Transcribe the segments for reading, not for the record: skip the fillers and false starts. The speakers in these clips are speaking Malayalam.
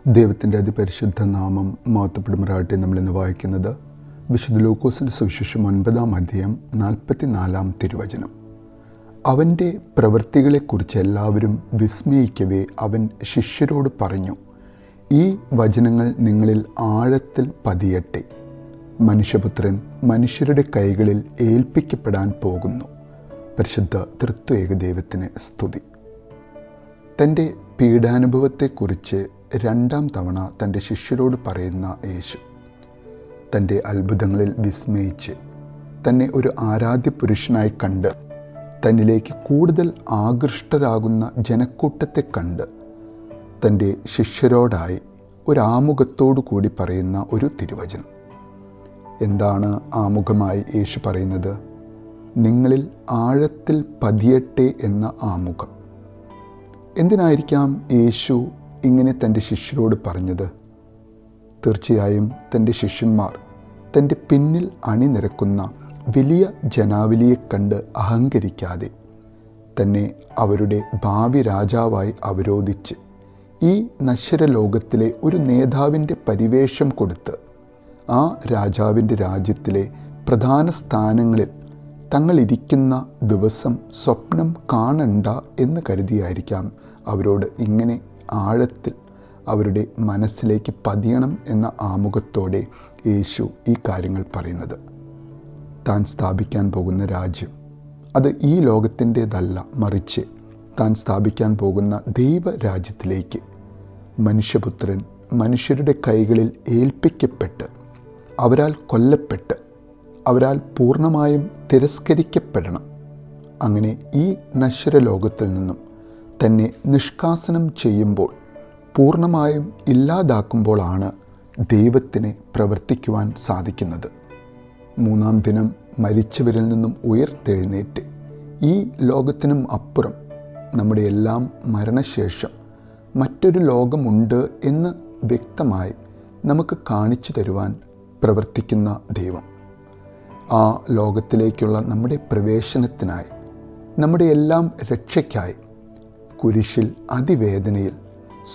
ദൈവത്തിൻ്റെ അതിപരിശുദ്ധ നാമം മഹത്വപ്പെടുമാറാകട്ടെ. നമ്മളിന്ന് വായിക്കുന്നത് വിശുദ്ധ ലൂക്കോസിൻ്റെ സുവിശേഷം 9-ാം അധ്യായം 44-ാം തിരുവചനം. അവൻ്റെ പ്രവൃത്തികളെക്കുറിച്ച് എല്ലാവരും വിസ്മയിക്കവേ അവൻ ശിഷ്യരോട് പറഞ്ഞു, ഈ വചനങ്ങൾ നിങ്ങളിൽ ആഴത്തിൽ പതിയട്ടെ. മനുഷ്യപുത്രൻ മനുഷ്യരുടെ കൈകളിൽ ഏൽപ്പിക്കപ്പെടാൻ പോകുന്നു. പരിശുദ്ധ തൃത്വൈക ദൈവത്തിന് സ്തുതി. തൻ്റെ പീഡാനുഭവത്തെക്കുറിച്ച് 2-ാം തവണ തൻ്റെ ശിഷ്യരോട് പറയുന്ന യേശു തൻ്റെ അത്ഭുതങ്ങളിൽ വിസ്മയിച്ച് തന്നെ ഒരു ആരാധ്യ പുരുഷനായി കണ്ട് തന്നിലേക്ക് കൂടുതൽ ആകൃഷ്ടരാകുന്ന ജനക്കൂട്ടത്തെ കണ്ട് തൻ്റെ ശിഷ്യരോടായി ഒരാമുഖത്തോടു കൂടി പറയുന്ന ഒരു തിരുവചനം. എന്താണ് ആമുഖമായി യേശു പറയുന്നത്? നിങ്ങളിൽ ആഴത്തിൽ പതിയട്ടെ എന്ന ആമുഖം. എന്തിനായിരിക്കാം യേശു ഇങ്ങനെ തൻ്റെ ശിഷ്യരോട് പറഞ്ഞത്? തീർച്ചയായും തൻ്റെ ശിഷ്യന്മാർ തൻ്റെ പിന്നിൽ അണിനിരക്കുന്ന വലിയ ജനാവലിയെ കണ്ട് അഹങ്കരിക്കാതെ തന്നെ അവരുടെ ഭാവി രാജാവായി അവരോധിച്ച് ഈ നശ്വര ലോകത്തിലെ ഒരു നേതാവിൻ്റെ പരിവേഷം കൊടുത്ത് ആ രാജാവിൻ്റെ രാജ്യത്തിലെ പ്രധാന സ്ഥാനങ്ങളിൽ തങ്ങളിരിക്കുന്ന ദിവസം സ്വപ്നം കാണണ്ട എന്ന് കരുതിയായിരിക്കാം അവരോട് ഇങ്ങനെ ആഴത്തിൽ അവരുടെ മനസ്സിലേക്ക് പതിയണം എന്ന ആമുഖത്തോടെ യേശു ഈ കാര്യങ്ങൾ പറയുന്നത്. താൻ സ്ഥാപിക്കാൻ പോകുന്ന രാജ്യം അത് ഈ ലോകത്തിൻ്റേതല്ല, മറിച്ച് താൻ സ്ഥാപിക്കാൻ പോകുന്ന ദൈവരാജ്യത്തിലേക്ക് മനുഷ്യപുത്രൻ മനുഷ്യരുടെ കൈകളിൽ ഏൽപ്പിക്കപ്പെട്ട് അവരാൽ കൊല്ലപ്പെട്ട് അവരാൽ പൂർണ്ണമായും തിരസ്കരിക്കപ്പെടണം. അങ്ങനെ ഈ നശ്വര ലോകത്തിൽ നിന്നും തന്നെ നിഷ്കാസനം ചെയ്യുമ്പോൾ, പൂർണ്ണമായും ഇല്ലാതാക്കുമ്പോഴാണ് ദൈവത്തിന് പ്രവർത്തിക്കുവാൻ സാധിക്കുന്നത്. 3-ാം ദിനം മരിച്ചവരിൽ നിന്നും ഉയർത്തെഴുന്നേറ്റ് ഈ ലോകത്തിനും അപ്പുറം നമ്മുടെ എല്ലാം മരണശേഷം മറ്റൊരു ലോകമുണ്ട് എന്ന് വ്യക്തമായി നമുക്ക് കാണിച്ചു തരുവാൻ പ്രവർത്തിക്കുന്ന ദൈവം, ആ ലോകത്തിലേക്കുള്ള നമ്മുടെ പ്രവേശനത്തിനായി, നമ്മുടെ എല്ലാം രക്ഷയ്ക്കായി കുരിശിൽ അതിവേദനയിൽ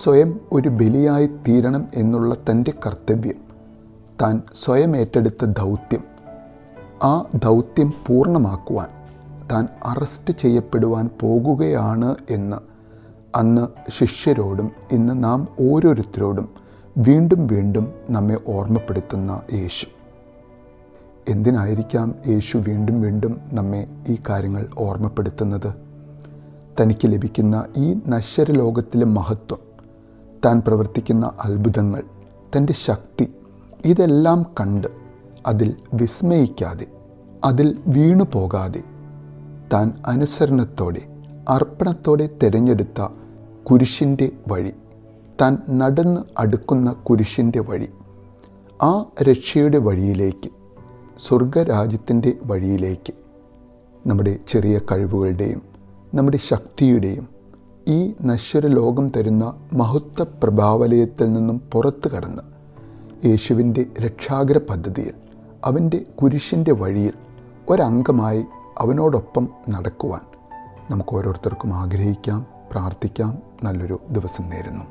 സ്വയം ഒരു ബലിയായി തീരണം എന്നുള്ള തൻ്റെ കർത്തവ്യം, താൻ സ്വയം ഏറ്റെടുത്ത ദൗത്യം, ആ ദൗത്യം പൂർണ്ണമാക്കുവാൻ താൻ അറസ്റ്റ് ചെയ്യപ്പെടുവാൻ പോകുകയാണ് എന്ന് അന്ന് ശിഷ്യരോടും ഇന്ന് നാം ഓരോരുത്തരോടും വീണ്ടും വീണ്ടും നമ്മെ ഓർമ്മപ്പെടുത്തുന്ന യേശു. എന്തിനായിരിക്കാം യേശു വീണ്ടും വീണ്ടും നമ്മെ ഈ കാര്യങ്ങൾ ഓർമ്മപ്പെടുത്തുന്നത്? തനിക്ക് ലഭിക്കുന്ന ഈ നശ്വര ലോകത്തിലെ മഹത്വം, താൻ പ്രവർത്തിക്കുന്ന അത്ഭുതങ്ങൾ, തൻ്റെ ശക്തി, ഇതെല്ലാം കണ്ട് അതിൽ വിസ്മയിക്കാതെ, അതിൽ വീണു പോകാതെ, താൻ അനുസരണത്തോടെ അർപ്പണത്തോടെ തിരഞ്ഞെടുത്ത കുരിശിൻ്റെ വഴി, താൻ നടന്ന് അടുക്കുന്ന കുരിശിൻ്റെ വഴി, ആ രക്ഷയുടെ വഴിയിലേക്ക്, സ്വർഗരാജ്യത്തിൻ്റെ വഴിയിലേക്ക് നമ്മുടെ ചെറിയ കഴിവുകളുടെയും നമ്മുടെ ശക്തിയുടെയും ഈ നശ്വര ലോകം തരുന്ന മഹത്വ പ്രഭാവലയത്തിൽ നിന്നും പുറത്തു കടന്ന് യേശുവിൻ്റെ രക്ഷാകര പദ്ധതിയിൽ, അവൻ്റെ കുരിശിൻ്റെ വഴിയിൽ ഒരംഗമായി അവനോടൊപ്പം നടക്കുവാൻ നമുക്ക് ഓരോരുത്തർക്കും ആഗ്രഹിക്കാം, പ്രാർത്ഥിക്കാം. നല്ലൊരു ദിവസം നേരുന്നു.